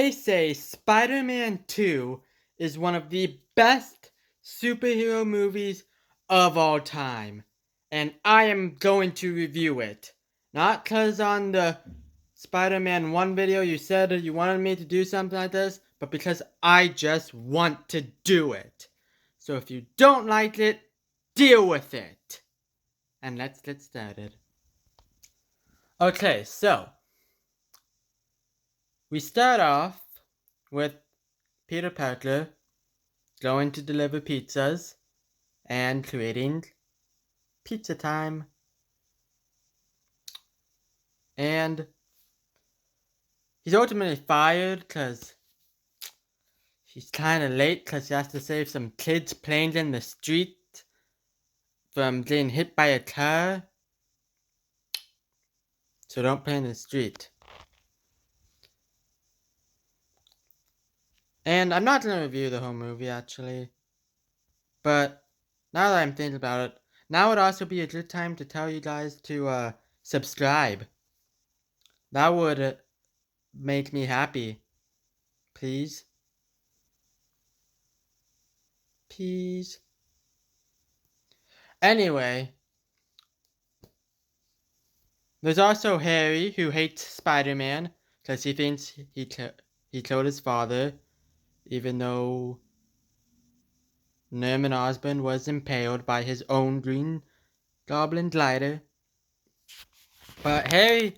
They say Spider-Man 2 is one of the best superhero movies of all time. And I am going to review it. Not because on the Spider-Man 1 video you said you wanted me to do something like this, but because I just want to do it. So if you don't like it, deal with it. And let's get started. Okay, so we start off with Peter Parker going to deliver pizzas and creating pizza time. And he's ultimately fired because he's kind of late because he has to save some kids playing in the street from getting hit by a car. So don't play in the street. And I'm not going to review the whole movie actually. But now that I'm thinking about it, now would also be a good time to tell you guys to subscribe. That would make me happy. Please. Please. Anyway. There's also Harry, who hates Spider-Man because he thinks he killed his father, even though Norman Osborn was impaled by his own Green Goblin glider. But Harry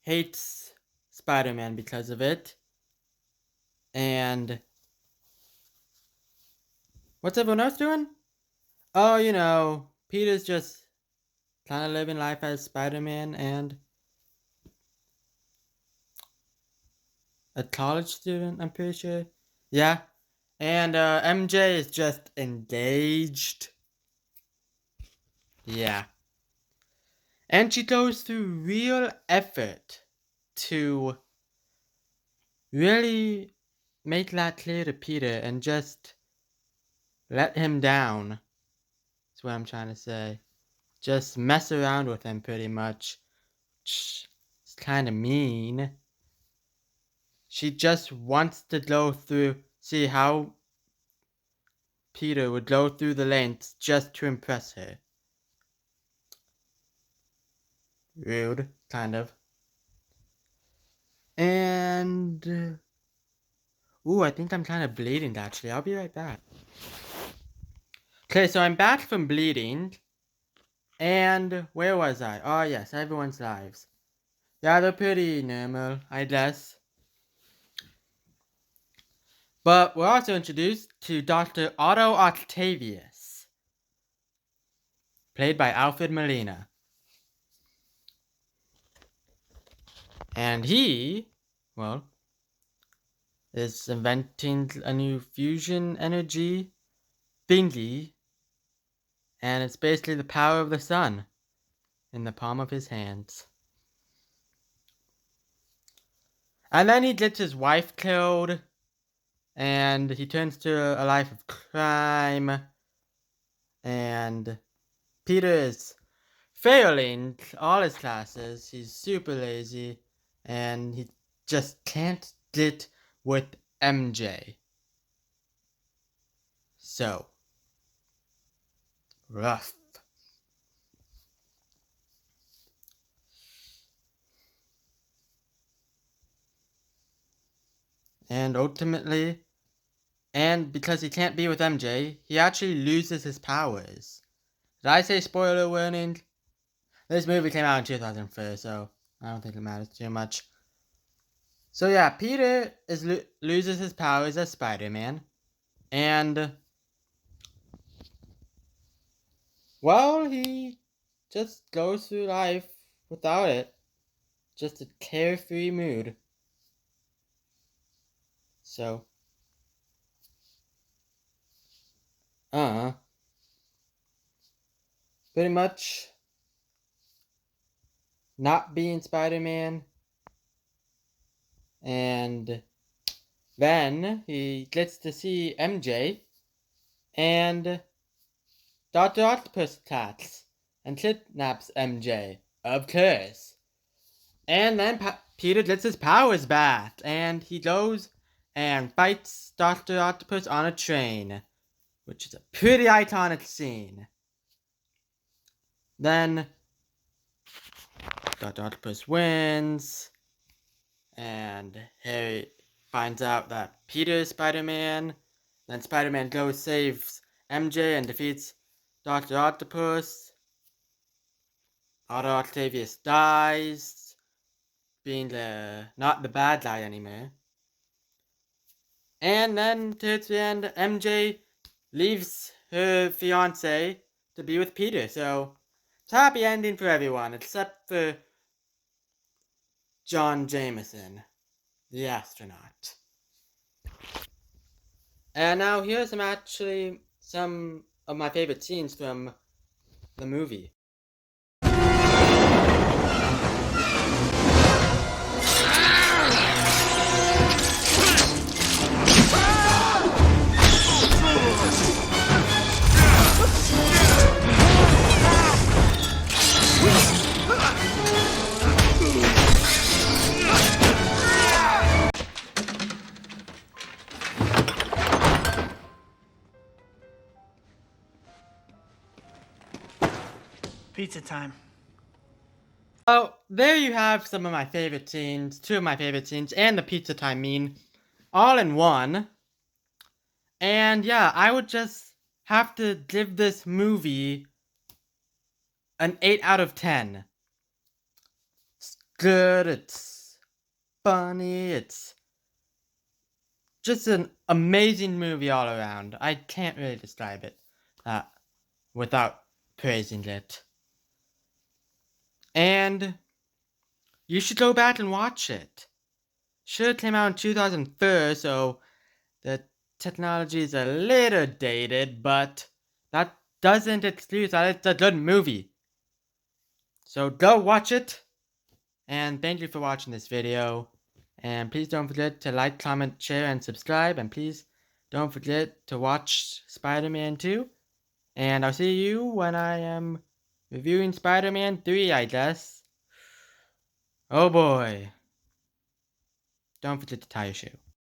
hates Spider-Man because of it. And what's everyone else doing? Oh, you know, Peter's just kind of living life as Spider-Man and a college student, I'm pretty sure. Yeah. And MJ is just engaged. Yeah. And she goes through real effort to really make that clear to Peter and just let him down. That's what I'm trying to say. Just mess around with him pretty much. It's kind of mean. She just wants to go through, see how Peter would go through the lengths just to impress her. Rude, kind of. And ooh, I think I'm kind of bleeding actually. I'll be right back. Okay, so I'm back from bleeding. And where was I? Oh yes, everyone's lives. Yeah, they're pretty normal, I guess. But we're also introduced to Dr. Otto Octavius, played by Alfred Molina. And he, well, is inventing a new fusion energy thingy. And it's basically the power of the sun in the palm of his hands. And then he gets his wife killed. And he turns to a life of crime. And Peter is failing all his classes. He's super lazy. And he just can't get with MJ. So, rough. And ultimately, and because he can't be with MJ, he actually loses his powers. Did I say spoiler warning? This movie came out in 2004, so I don't think it matters too much. So yeah, Peter loses his powers as Spider-Man. And, well, he just goes through life without it. Just a carefree mood. So, pretty much not being Spider-Man. And then he gets to see MJ. And Dr. Octopus attacks and kidnaps MJ, of course. And then Peter gets his powers back, and he goes and fights Dr. Octopus on a train, which is a pretty iconic scene. Then Dr. Octopus wins, and Harry finds out that Peter is Spider-Man. Then Spider-Man goes, saves MJ, and defeats Dr. Octopus. Otto Octavius dies, being not the bad guy anymore. And then towards the end, MJ leaves her fiance to be with Peter. So it's a happy ending for everyone except for John Jameson, the astronaut. And now here's some of my favorite scenes from the movie. Pizza time. Oh, there you have some of my favorite scenes, two of my favorite scenes, and the pizza time meme, all in one. And yeah, I would just have to give this movie an 8 out of 10. It's good, it's funny, it's just an amazing movie all around. I can't really describe it without praising it. And you should go back and watch it. Sure, it came out in 2004, so the technology is a little dated, but that doesn't excuse that it's a good movie. So go watch it, and thank you for watching this video. And please don't forget to like, comment, share, and subscribe. And please don't forget to watch Spider-Man 2. And I'll see you when I am reviewing Spider-Man 3, I guess. Oh boy. Don't forget to tie your shoe.